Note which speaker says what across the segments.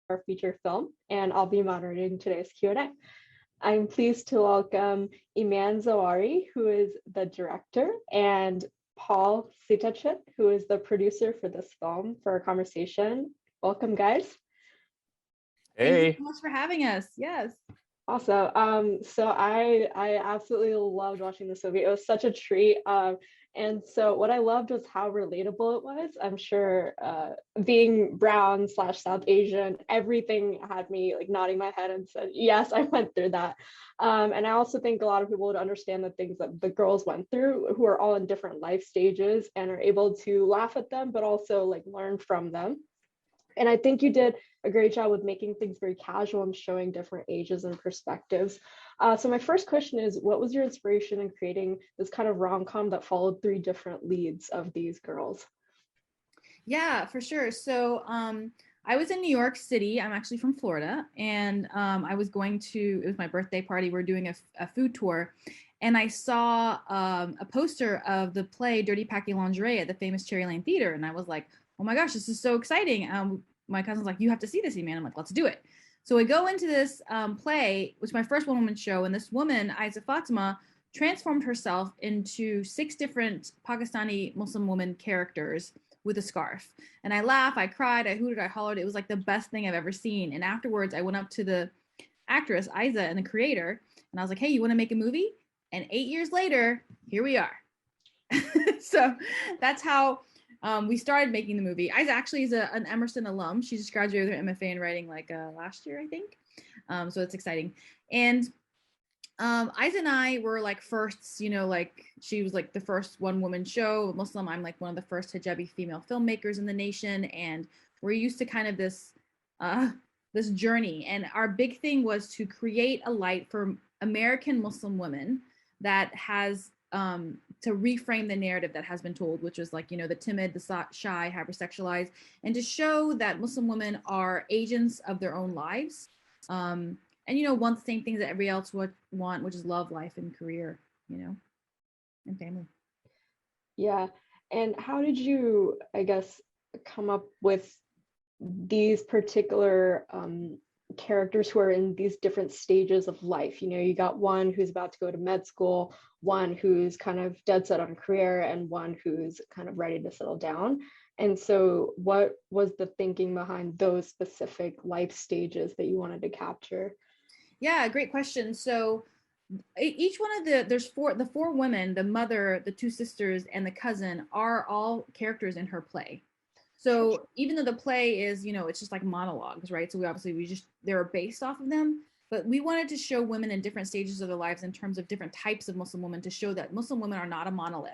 Speaker 1: our feature film, and I'll be moderating today's Q&A. I'm pleased to welcome Iman Zawahry, who is the director, and Paul Seetachitt, who is the producer for this film, for our conversation. Welcome, guys.
Speaker 2: Hey.
Speaker 3: Thank you so much for having us. Yes.
Speaker 1: Awesome. So I absolutely loved watching this movie. It was such a treat. And so what I loved was how relatable it was. I'm sure being brown / South Asian, everything had me like nodding my head and said, yes, I went through that. And I also think a lot of people would understand the things that the girls went through, who are all in different life stages and are able to laugh at them, but also like learn from them. And I think you did a great job with making things very casual and showing different ages and perspectives. So my first question is, what was your inspiration in creating this kind of rom-com that followed 3 different leads of these girls?
Speaker 3: Yeah, for sure. So I was in New York City. I'm actually from Florida. And I was going to, it was my birthday party. We're doing a food tour. And I saw a poster of the play Dirty Packing Lingerie at the famous Cherry Lane Theater. And I was like, oh my gosh, this is so exciting. My cousin's like, you have to see this, Iman. I'm like, let's do it. So I go into this play, which is my first one-woman show. And this woman, Aiza Fatima, transformed herself into 6 different Pakistani Muslim woman characters with a scarf. And I laughed, I cried, I hooted, I hollered. It was like the best thing I've ever seen. And afterwards, I went up to the actress, Aiza, and the creator, and I was like, hey, you want to make a movie? And 8 years later, here we are. So that's how we started making the movie. Aiza actually is an Emerson alum. She just graduated with her MFA in writing like last year, I think. So it's exciting. And Aiza and I were like firsts, you know, like she was like the first one-woman show Muslim. I'm like one of the first hijabi female filmmakers in the nation. And we're used to kind of this journey. And our big thing was to create a light for American Muslim women that has to reframe the narrative that has been told, which was like, you know, the timid, the shy, hypersexualized, and to show that Muslim women are agents of their own lives. And, you know, want the same things that everybody else would want, which is love, life, and career, you know, and family.
Speaker 1: Yeah. And how did you, I guess, come up with these particular characters who are in these different stages of life? You know, you got one who's about to go to med school, one who's kind of dead set on a career, and one who's kind of ready to settle down. And so what was the thinking behind those specific life stages that you wanted to capture?
Speaker 3: Yeah, great question. So each one of the 4 women, the mother, the 2 sisters, and the cousin are all characters in her play. So even though the play is, you know, it's just like monologues, right? So they're based off of them, but we wanted to show women in different stages of their lives in terms of different types of Muslim women, to show that Muslim women are not a monolith.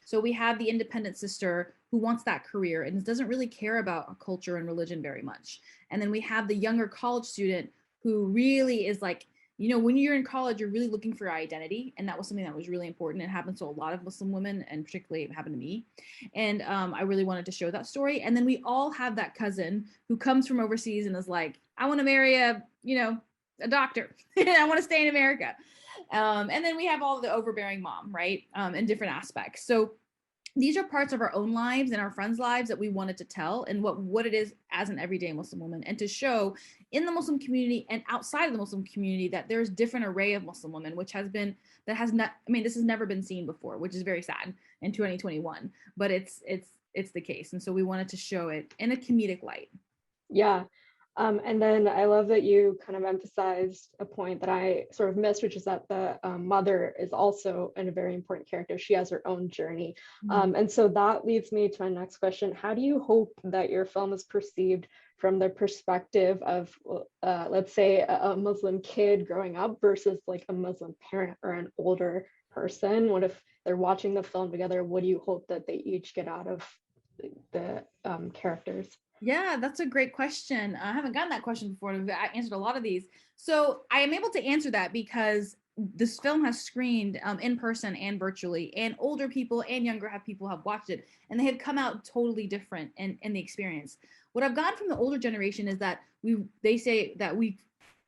Speaker 3: So we have the independent sister who wants that career and doesn't really care about culture and religion very much. And then we have the younger college student who really is like, you know, when you're in college, you're really looking for your identity. And that was something that was really important. It happens to a lot of Muslim women, and particularly it happened to me. And I really wanted to show that story. And then we all have that cousin who comes from overseas and is like, I want to marry a doctor. I want to stay in America. And then we have all the overbearing mom, right? In different aspects. So these are parts of our own lives and our friends' lives that we wanted to tell, and what it is as an everyday Muslim woman, and to show in the Muslim community and outside of the Muslim community that there's different array of Muslim women, this has never been seen before, which is very sad in 2021, but it's the case. And so we wanted to show it in a comedic light.
Speaker 1: Yeah. And then I love that you kind of emphasized a point that I sort of missed, which is that the mother is also a very important character. She has her own journey.
Speaker 3: Mm-hmm.
Speaker 1: And so that leads me to my next question. How do you hope that your film is perceived from the perspective of, let's say, a Muslim kid growing up versus like a Muslim parent or an older person? What if they're watching the film together? What do you hope that they each get out of the characters?
Speaker 3: Yeah, that's a great question. I haven't gotten that question before. I answered a lot of these. So I am able to answer that because this film has screened in person and virtually, and older people and younger people have watched it, and they have come out totally different in the experience. What I've gotten from the older generation is that they say that we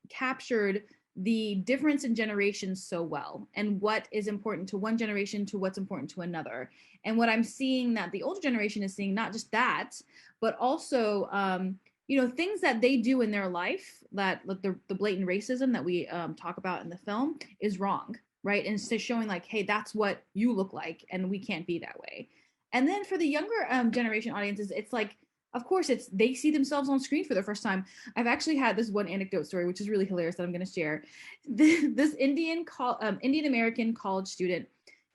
Speaker 3: captured the difference in generations so well, and what is important to one generation to what's important to another. And what I'm seeing that the older generation is seeing, not just that, but also you know, things that they do in their life, that like the blatant racism that we talk about in the film is wrong, right? And so showing like, hey, that's what you look like, and we can't be that way. And then for the younger generation audiences, it's like, of course, it's they see themselves on screen for the first time. I've actually had this one anecdote story, which is really hilarious that I'm going to share. This Indian American college student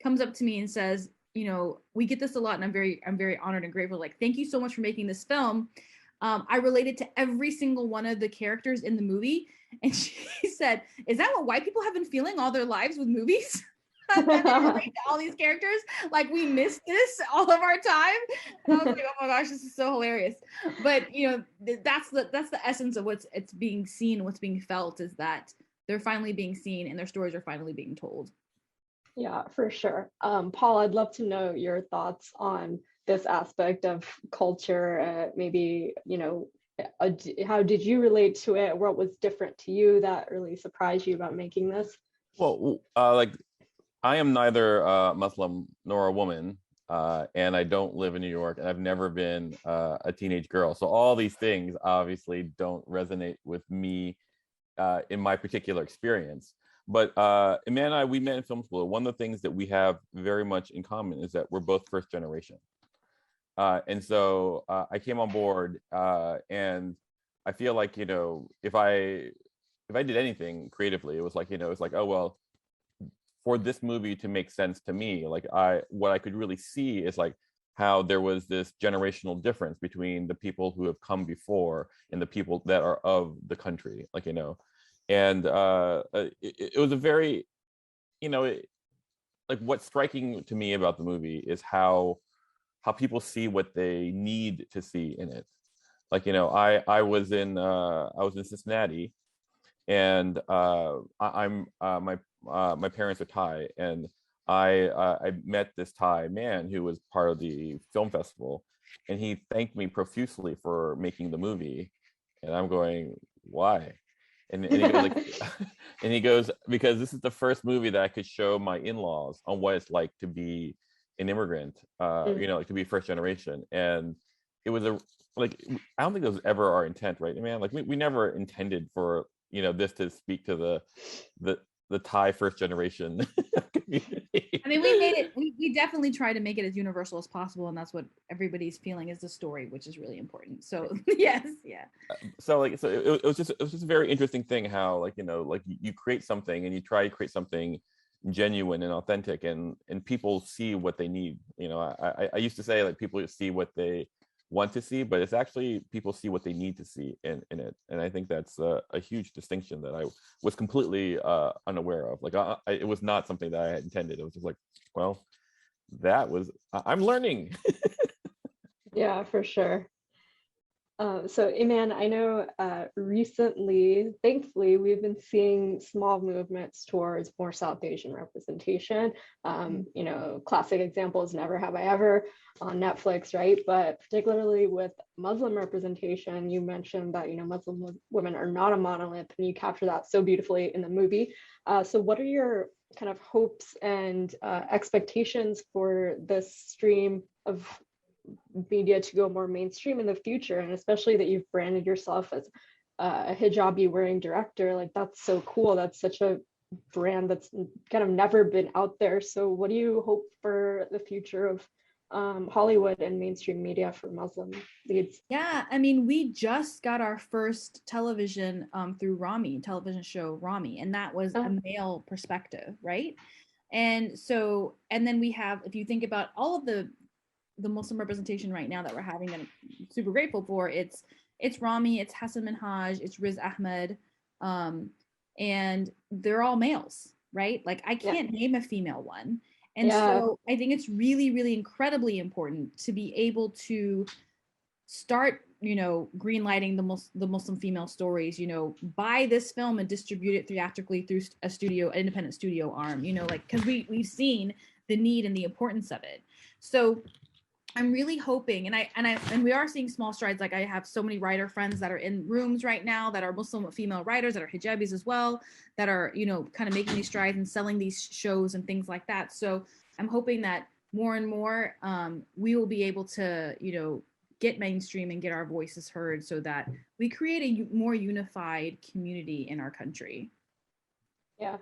Speaker 3: comes up to me and says, you know, we get this a lot, and I'm very honored and grateful. Like, thank you so much for making this film. I related to every single one of the characters in the movie, and she said, "Is that what white people have been feeling all their lives with movies?" That they relate to all these characters, like we missed this all of our time. And I was like, oh my gosh, this is so hilarious. But you know, that's the essence of what's being seen, what's being felt, is that they're finally being seen and their stories are finally being told.
Speaker 1: Yeah, for sure. Paul, I'd love to know your thoughts on this aspect of culture. Maybe, you know, how did you relate to it? What was different to you that really surprised you about making this?
Speaker 2: Well, like I am neither Muslim nor a woman, and I don't live in New York, and I've never been a teenage girl. So all these things obviously don't resonate with me in my particular experience. But Iman and I, we met in film school. One of the things that we have very much in common is that we're both first generation. And so I came on board, and I feel like, you know, if I did anything creatively, it was like, you know, it's like, oh well, for this movie to make sense to me, like what I could really see is like how there was this generational difference between the people who have come before and the people that are of the country, like, you know. And it was a very, you know, like what's striking to me about the movie is how people see what they need to see in it. Like, you know, I was in Cincinnati, and my parents are Thai, and I met this Thai man who was part of the film festival, and he thanked me profusely for making the movie, and I'm going, why? And he goes like, and he goes, because this is the first movie that I could show my in-laws on what it's like to be an immigrant, you know, like to be first generation. And it was like, I don't think that was ever our intent, right, man? Like we never intended for, you know, this to speak to the Thai first generation community.
Speaker 3: I mean, we made it, we definitely try to make it as universal as possible, and that's what everybody's feeling is the story, which is really important. So yes, yeah.
Speaker 2: So like, so it was just a very interesting thing how, like, you know, like you create something and you try to create something genuine and authentic, and people see what they need. You know, I used to say like people see what they want to see, but it's actually people see what they need to see in it. And I think that's a huge distinction that I was completely unaware of. Like it was not something that I had intended. It was just like, well, I'm learning.
Speaker 1: Yeah, for sure. So Iman, I know recently, thankfully, we've been seeing small movements towards more South Asian representation. You know, classic examples, Never Have I Ever on Netflix, right? But particularly with Muslim representation, you mentioned that, you know, Muslim women are not a monolith, and you capture that so beautifully in the movie. So what are your kind of hopes and expectations for this stream of media to go more mainstream in the future, and especially that you've branded yourself as a hijabi wearing director? Like, that's so cool. That's such a brand that's kind of never been out there. So what do you hope for the future of Hollywood and mainstream media for Muslim leads?
Speaker 3: Yeah, I mean, we just got our first television through Rami, television show Rami, and that was a male perspective, right? And so, and then we have, if you think about all of the Muslim representation right now that we're having, that I'm super grateful for, it's Rami, it's Hassan Minhaj, it's Riz Ahmed, and they're all males, right? Like I can't name a female one. And so I think it's really, really incredibly important to be able to start, you know, greenlighting the Muslim female stories, you know, buy this film and distribute it theatrically through an independent studio arm, you know, like, because we've seen the need and the importance of it. So I'm really hoping, and we are seeing small strides. Like I have so many writer friends that are in rooms right now that are Muslim female writers that are hijabis as well, that are, you know, kind of making these strides and selling these shows and things like that. So I'm hoping that more and more we will be able to, you know, get mainstream and get our voices heard so that we create a more unified community in our country.
Speaker 1: Yeah.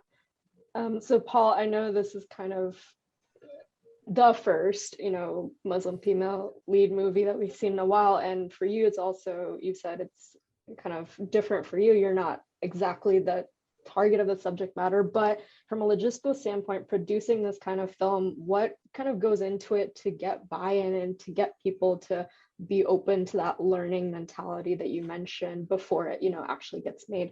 Speaker 1: So Paul, I know this is kind of the first, Muslim female lead movie that we've seen in a while. And for you, it's also, you said it's kind of different for you. You're not exactly the target of the subject matter, but from a logistical standpoint, producing this kind of film, what kind of goes into it to get buy-in and to get people to be open to that learning mentality that you mentioned before it, actually gets made?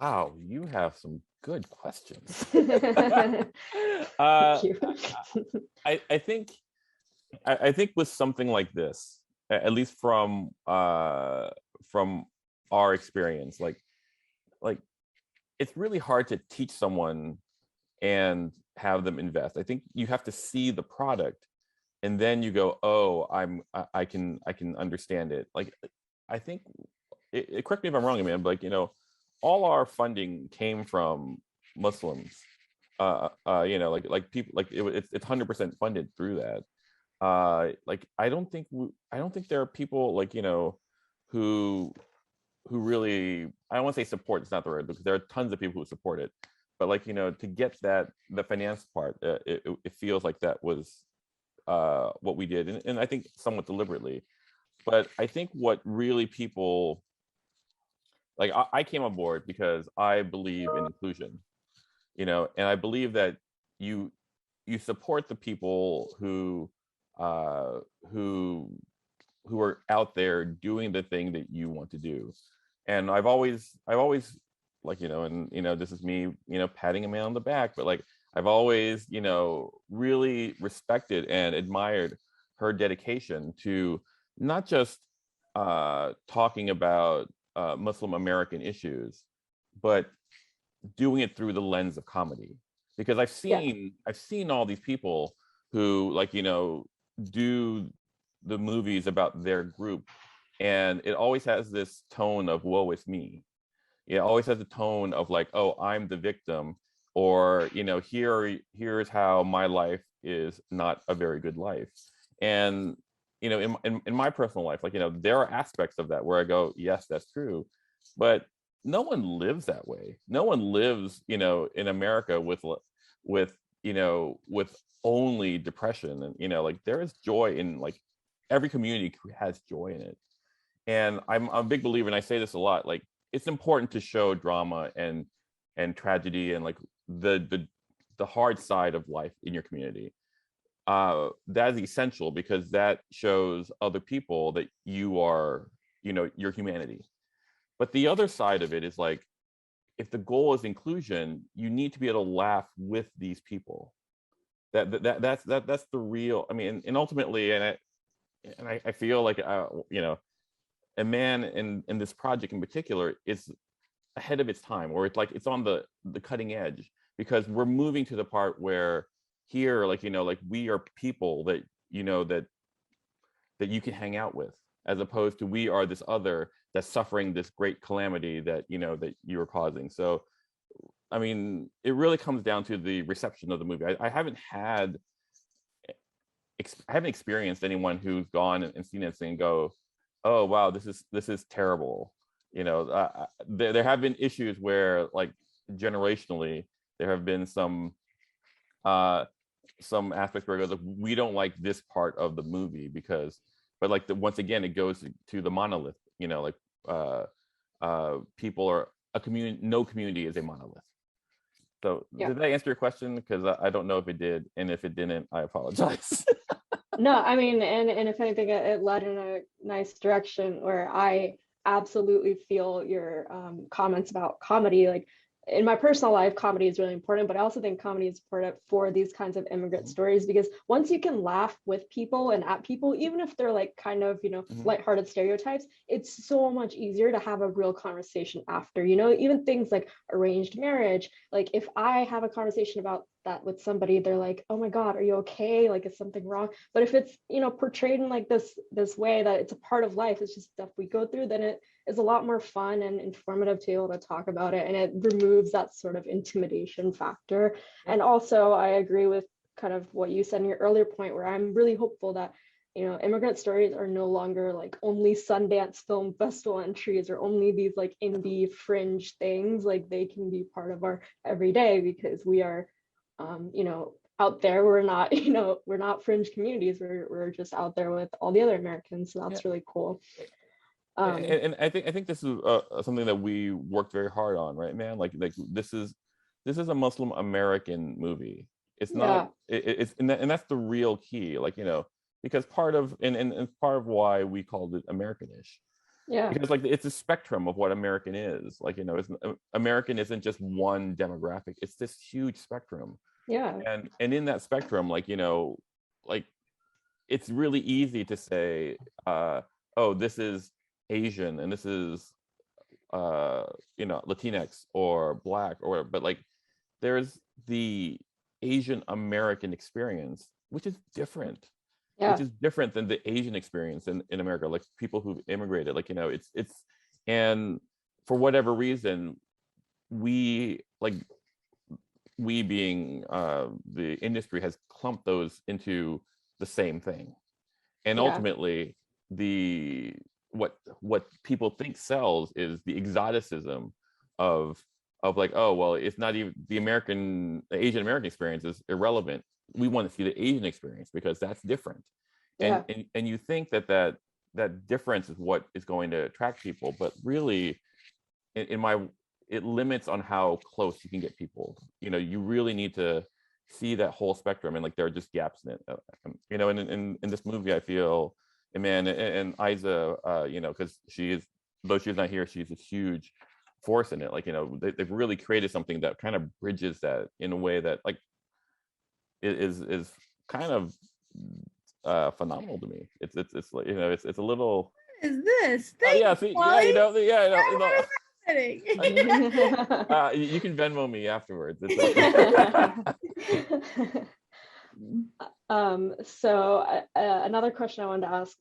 Speaker 2: Wow, you have some good questions.
Speaker 1: Thank you.
Speaker 2: I think with something like this, at least from our experience, like it's really hard to teach someone and have them invest. I think you have to see the product, and then you go, oh, I can understand it. Like, I think correct me if I'm wrong, man, but all our funding came from Muslims. Like people, like it's 100% funded through that. Like I don't think there are people like who really, I don't want to say support, it's not the word, because there are tons of people who support it, but like to get the finance part, it feels like that was what we did, and I think somewhat deliberately. But I think what really people like, I came on board because I believe in inclusion, and I believe that you support the people who are out there doing the thing that you want to do. And I've always like, and this is me, patting a man on the back, but like I've always, really respected and admired her dedication to not just talking about Muslim American issues, but doing it through the lens of comedy. Because I've seen all these people who like, do the movies about their group, and it always has this tone of woe is me. It always has a tone of like, oh, I'm the victim, or here's how my life is not a very good life. And in my personal life, like there are aspects of that where I go, yes, that's true, but no one lives that way. No one lives in America with only depression. And like there is joy in, like, every community has joy in it. And I'm a big believer, and I say this a lot, like it's important to show drama and tragedy and like the hard side of life in your community. That is essential, because that shows other people that you are, your humanity. But the other side of it is like, if the goal is inclusion, you need to be able to laugh with these people. That's the real, I mean, and ultimately, and I feel like a man in this project in particular is ahead of its time, or it's like it's on the cutting edge, because we're moving to the part where here, like like we are people that that you can hang out with, as opposed to we are this other that's suffering this great calamity that that you are causing. So I mean, it really comes down to the reception of the movie. I haven't experienced anyone who's gone and seen it and go, oh wow, this is terrible. There have been issues where, like, generationally, there have been some aspects where it goes, like, we don't like this part of the movie because, but like once again, it goes to the monolith. Like people are a community. No community is a monolith. So did that answer your question? Because I don't know if it did, and if it didn't, I apologize.
Speaker 1: No, I mean, and if anything, it led in a nice direction where I absolutely feel your comments about comedy. Like, in my personal life, comedy is really important, but I also think comedy is important for these kinds of immigrant stories, because once you can laugh with people and at people, even if they're like kind of, lighthearted stereotypes, it's so much easier to have a real conversation after, even things like arranged marriage. Like, if I have a conversation about that with somebody, they're like, oh my God, are you okay? Like, is something wrong? But if it's, portrayed in like this way that it's a part of life, it's just stuff we go through, then it is a lot more fun and informative to be able to talk about it. And it removes that sort of intimidation factor. And also, I agree with kind of what you said in your earlier point, where I'm really hopeful that immigrant stories are no longer like only Sundance Film Festival entries or only these like indie fringe things. Like they can be part of our everyday because we are, out there. We're not, we're not fringe communities. We're just out there with all the other Americans. So that's really cool.
Speaker 2: And I think this is something that we worked very hard on, right, man? Like this is a Muslim American movie. It's not. It's and that's the real key. Like because part of and part of why we called it Americanish.
Speaker 1: Yeah.
Speaker 2: Because like it's a spectrum of what American is. Like it's, American isn't just one demographic. It's this huge spectrum.
Speaker 1: Yeah.
Speaker 2: And in that spectrum, like like it's really easy to say, oh, this is Asian and this is Latinx or Black or whatever, but like there's the Asian American experience, which is different. Which is different than the Asian experience in America, like people who've immigrated, like it's and for whatever reason we being the industry has clumped those into the same thing, and ultimately what people think sells is the exoticism of like, oh well, it's not even the Asian American experience is irrelevant. We want to see the Asian experience because that's different. And you think that difference is what is going to attract people, but really it limits on how close you can get people. You really need to see that whole spectrum, and like there are just gaps in it. In this movie I feel Iman and Isa, because though she's not here, she's a huge force in it. Like they've really created something that kind of bridges that in a way that like is kind of phenomenal to me. It's like it's a little.
Speaker 3: What is this?
Speaker 2: You can Venmo me afterwards.
Speaker 1: So another question I wanted to ask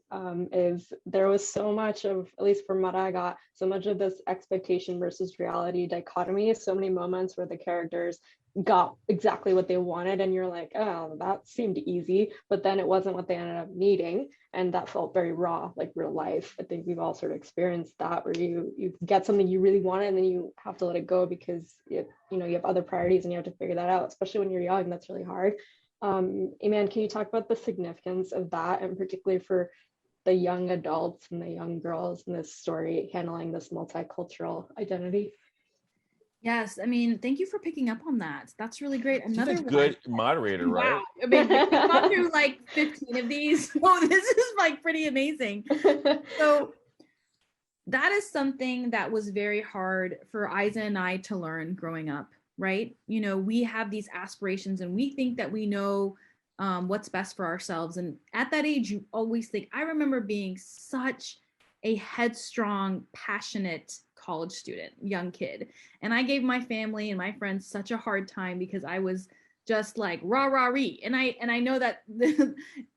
Speaker 1: is there was so much of, at least from what I got, so much of this expectation versus reality dichotomy, so many moments where the characters got exactly what they wanted and you're like, oh, that seemed easy, but then it wasn't what they ended up needing, and that felt very raw, like real life. I think we've all sort of experienced that, where you get something you really wanted and then you have to let it go because you have other priorities and you have to figure that out, especially when you're young. That's really hard. Iman, can you talk about the significance of that, and particularly for the young adults and the young girls in this story handling this multicultural identity?
Speaker 3: Yes, I mean, thank you for picking up on that. That's really great.
Speaker 2: Another good moderator, right?
Speaker 3: Wow. I mean, we've gone through like 15 of these. So this is like pretty amazing. So that is something that was very hard for Isa and I to learn growing up, right? We have these aspirations and we think that we know what's best for ourselves. And at that age, you always think, I remember being such a headstrong, passionate college student, young kid. And I gave my family and my friends such a hard time because I was just like rah-rah-ree. And I know that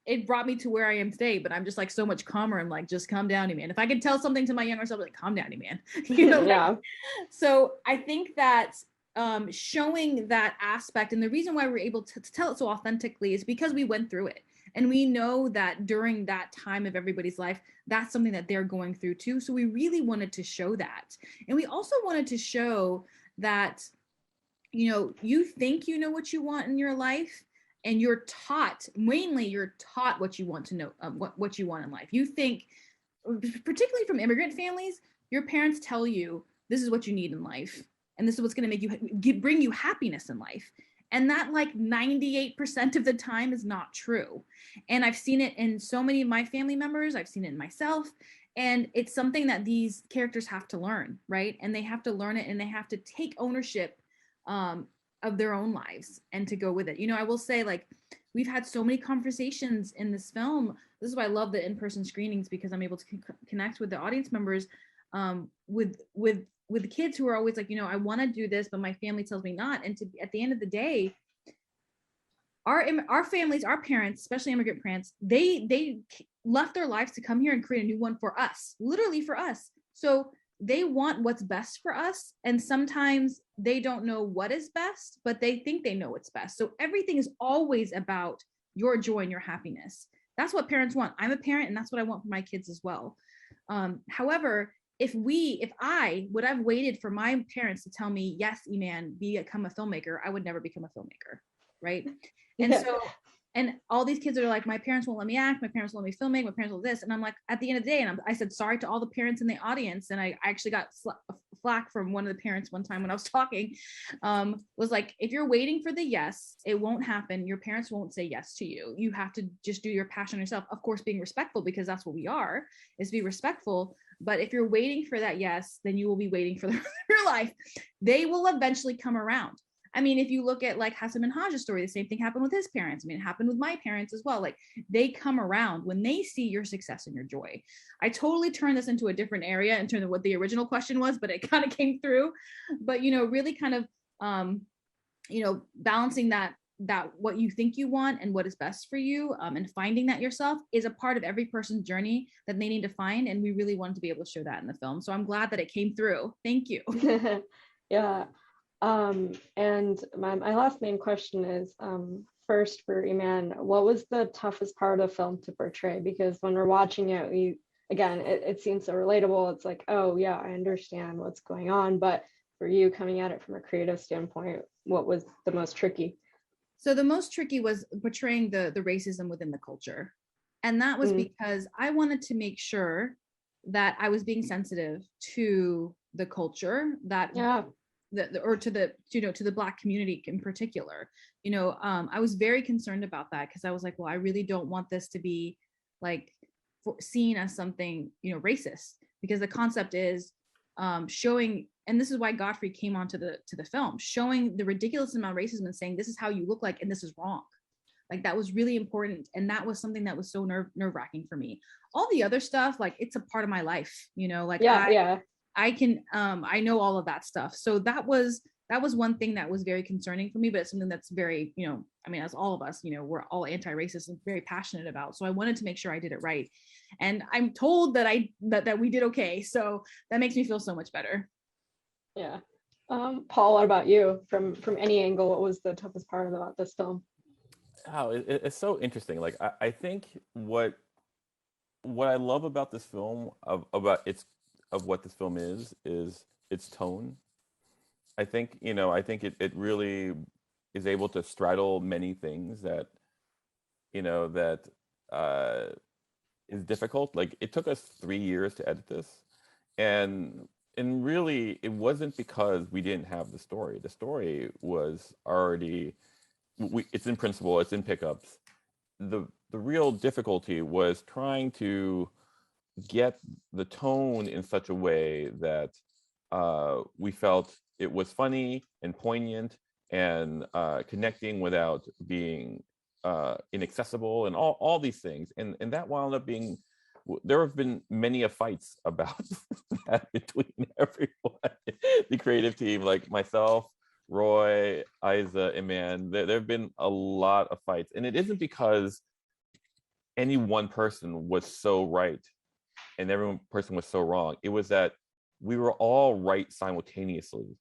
Speaker 3: it brought me to where I am today, but I'm just like so much calmer. I'm like, just calm down, man. If I could tell something to my younger self, like, calm down, man.
Speaker 1: Yeah.
Speaker 3: So I think that showing that aspect, and the reason why we're able to tell it so authentically is because we went through it. And we know that during that time of everybody's life, that's something that they're going through too. So we really wanted to show that. And we also wanted to show that, you think you know what you want in your life, and you're taught what you want to know, what you want in life. You think, particularly from immigrant families, your parents tell you, this is what you need in life. And this is what's going to make you bring you happiness in life. And that like 98% of the time is not true. And I've seen it in so many of my family members. I've seen it in myself. And it's something that these characters have to learn, right? And they have to learn it, and they have to take ownership of their own lives and to go with it. I will say, like, we've had so many conversations in this film. This is why I love the in-person screenings, because I'm able to connect with the audience members, with the kids who are always like, I want to do this, but my family tells me not. And at the end of the day, our families, our parents, especially immigrant parents, they left their lives to come here and create a new one for us, literally for us. So they want what's best for us. And sometimes they don't know what is best, but they think they know what's best. So everything is always about your joy and your happiness. That's what parents want. I'm a parent, and that's what I want for my kids as well. However, if I would have waited for my parents to tell me, yes, Iman, become a filmmaker, I would never become a filmmaker, right? And so, and all these kids are like, my parents won't let me act, my parents won't let me filmmake, my parents will this. And I'm like, at the end of the day, and I said sorry to all the parents in the audience. And I actually got flack from one of the parents one time when I was talking, was like, if you're waiting for the yes, it won't happen. Your parents won't say yes to you. You have to just do your passion yourself. Of course, being respectful, because that's what we are, is be respectful. But if you're waiting for that yes, then you will be waiting for the rest of your life. They will eventually come around. I mean, if you look at like Hassan Minhaj's story, the same thing happened with his parents. I mean, it happened with my parents as well. Like, they come around when they see your success and your joy. I totally turned this into a different area in terms of what the original question was, but it kind of came through. But, you know, really kind of, you know, balancing that what you think you want and what is best for you, and finding that yourself is a part of every person's journey that they need to find. And we really wanted to be able to show that in the film. So I'm glad that it came through. Thank you.
Speaker 1: Yeah. And my last main question is, first for Iman, what was the toughest part of the film to portray? Because when we're watching it, it seems so relatable. It's like, oh yeah, I understand what's going on. But for you, coming at it from a creative standpoint, what was the most tricky?
Speaker 3: So the most tricky was portraying the racism within the culture. And that was because I wanted to make sure that I was being sensitive to the culture, that or to the, you know, to the Black community in particular. You know, I was very concerned about that, because I was like, well, I really don't want this to be like seen as something, you know, racist, because the concept is showing, and this is why Godfrey came onto the film, showing the ridiculous amount of racism and saying, this is how you look like, and this is wrong. Like, that was really important. And that was something that was so nerve-wracking for me. All the other stuff, like, it's a part of my life, you know, like I can, I know all of that stuff. So that was one thing that was very concerning for me, but it's something that's very, you know, I mean, as all of us, you know, we're all anti-racist and very passionate about. So I wanted to make sure I did it right. And I'm told that that we did okay. So that makes me feel so much better.
Speaker 1: Yeah. Paul, what about you? From any angle, what was the toughest part about this film?
Speaker 2: Oh, it's so interesting. Like, I think what I love about this film, of what this film is its tone. I think, you know, it really is able to straddle many things that, you know, that is difficult. Like, it took us 3 years to edit this, and really it wasn't because we didn't have the story. The story was already, it's in principle, it's in pickups. The real difficulty was trying to get the tone in such a way that we felt it was funny and poignant and connecting without being inaccessible, and all these things. And that wound up being, there have been many fights about that between everyone, the creative team, like myself, Roy, Isa, Iman. There have been a lot of fights, and it isn't because any one person was so right and every person was so wrong. It was that we were all right simultaneously,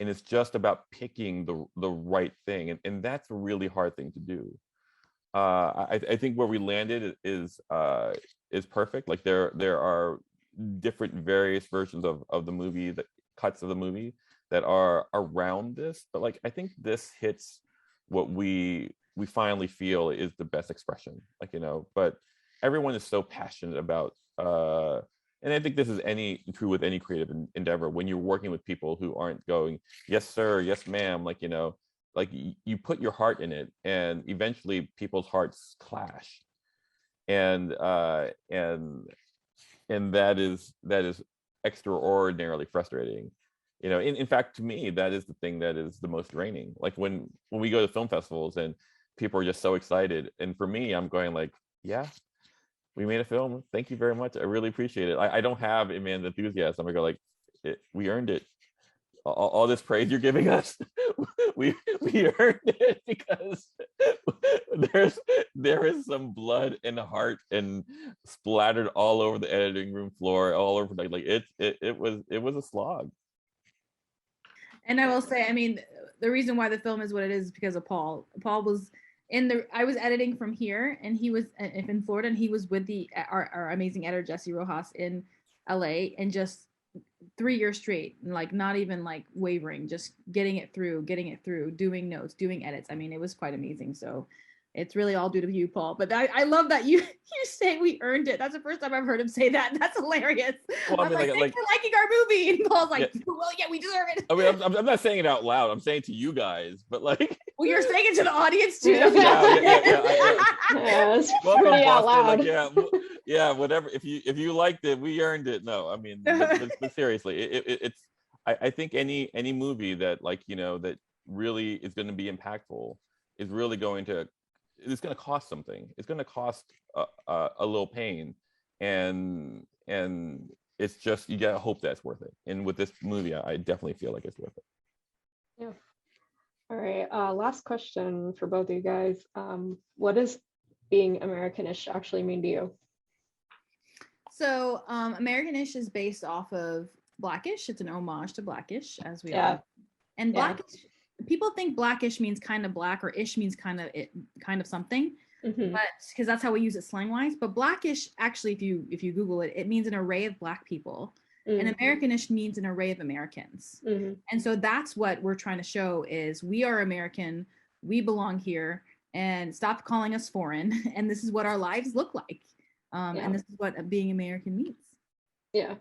Speaker 2: and it's just about picking the right thing, and that's a really hard thing to do. I think where we landed is perfect. Like, there are different various versions of the movie, that cuts of the movie that are around this, but like, I think this hits what we finally feel is the best expression. Like, you know, but everyone is so passionate about and I think this is true with any creative endeavor. When you're working with people who aren't going, yes sir, yes ma'am, like, you know, like, you put your heart in it, and eventually people's hearts clash, and that is extraordinarily frustrating. You know, in fact, to me, that is the thing that is the most draining. Like, when we go to film festivals and people are just so excited, and for me, I'm going like, yeah, we made a film, thank you very much, I really appreciate it. I don't have Iman's enthusiasm. I go like, we earned it. All this praise you're giving us, we earned it, because there is some blood and heart and splattered all over the editing room floor, all over, like it was a slog.
Speaker 3: And I will say, I mean, the reason why the film is what it is because of Paul. Paul was I was editing from here, and he was in Florida, and he was with our amazing editor Jesse Rojas in LA, and just 3 years straight, like not even like wavering, just getting it through, doing notes, doing edits. I mean, it was quite amazing. So it's really all due to you, Paul. But I love that you say we earned it. That's the first time I've heard him say that. That's hilarious.
Speaker 2: Well, I mean,
Speaker 3: thanks for liking our movie. And Paul's like,
Speaker 2: yeah.
Speaker 3: well, yeah, we deserve it.
Speaker 2: I mean, I'm not saying it out loud. I'm saying to you guys, but like.
Speaker 3: Well, you're saying it to the audience too.
Speaker 1: Yeah,
Speaker 2: it's
Speaker 1: welcome, pretty out loud.
Speaker 2: Like, yeah, whatever. If you liked it, we earned it. No, I mean, but seriously, it's. I think any movie that like that really is going to be impactful is really going to. It's going to cost something. It's going to cost a little pain, and it's just you gotta hope that's worth it. And with this movie, I definitely feel like it's worth it.
Speaker 1: Yeah. All right. Last question for both of you guys. What does being Americanish actually mean to you?
Speaker 3: So Americanish is based off of Blackish. It's an homage to Blackish, as we all know. And Blackish, people think Blackish means kind of black, or ish means kind of something, but because that's how we use it slang wise. But Blackish, actually, if you Google it, it means an array of Black people. And Americanish means an array of Americans. And so that's what we're trying to show is we are American, we belong here, and stop calling us foreign. And this is what our lives look like. And this is what being American means.
Speaker 1: Yeah.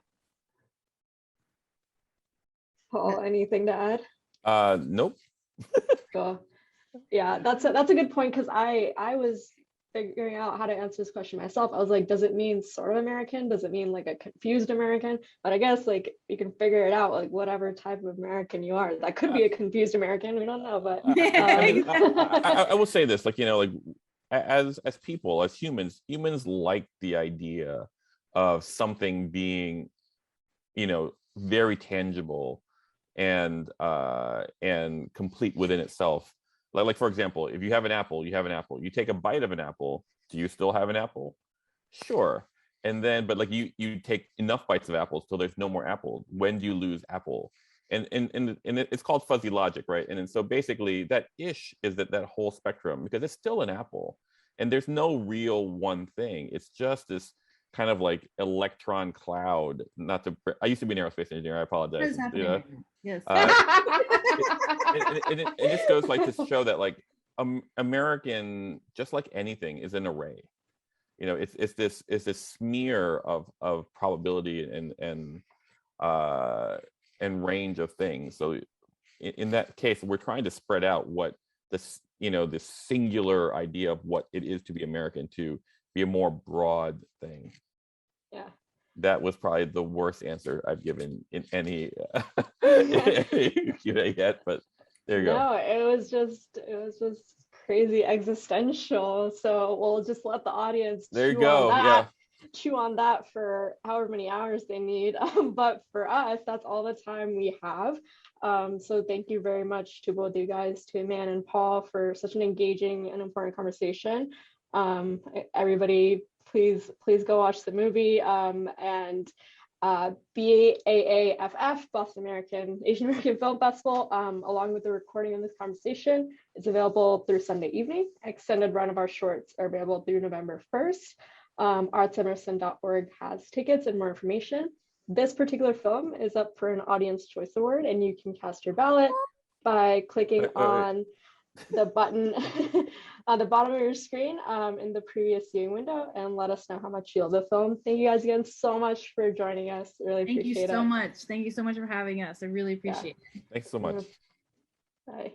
Speaker 1: Paul, anything to add?
Speaker 2: Nope.
Speaker 1: Cool. Yeah, that's a good point, because I was figuring out how to answer this question myself. I was like, does it mean sort of American? Does it mean like a confused American? But I guess like you can figure it out, like whatever type of American you are. That could be a confused American. We don't know, but
Speaker 2: I will say this, like like as people, as humans like the idea of something being very tangible and complete within itself. Like for example, if you have an apple, you take a bite of an apple, do you still have an apple? Sure. And then but like you take enough bites of apples till there's no more apple. When do you lose apple? And it's called fuzzy logic, right? And so basically that ish is that whole spectrum, because it's still an apple and there's no real one thing. It's just this kind of like electron cloud. I used to be an aerospace engineer. I apologize.
Speaker 3: Yes.
Speaker 2: It just goes like to show that like American, just like anything, is an array. It's this smear of probability and range of things. So in that case, we're trying to spread out what this this singular idea of what it is to be American to be a more broad thing.
Speaker 1: Yeah.
Speaker 2: That was probably the worst answer I've given in any Q&A yet, but there you go.
Speaker 1: No, it was just crazy existential. So we'll just let the audience chew on that for however many hours they need. But for us, that's all the time we have. So thank you very much to both you guys, to Iman and Paul, for such an engaging and important conversation. Everybody, please go watch the movie. And BAAFF, Boston Asian American Film Festival, along with the recording of this conversation, is available through Sunday evening. Extended run of our shorts are available through November 1st. artsemerson.org has tickets and more information. This particular film is up for an Audience Choice Award, and you can cast your ballot by clicking on the button on the bottom of your screen in the previous viewing window, and let us know how much you love the film. Thank you guys again so much for joining us. Really appreciate it.
Speaker 3: Thank you so much. Thank you so much for having us. I really appreciate it.
Speaker 2: Thanks so much.
Speaker 1: Bye.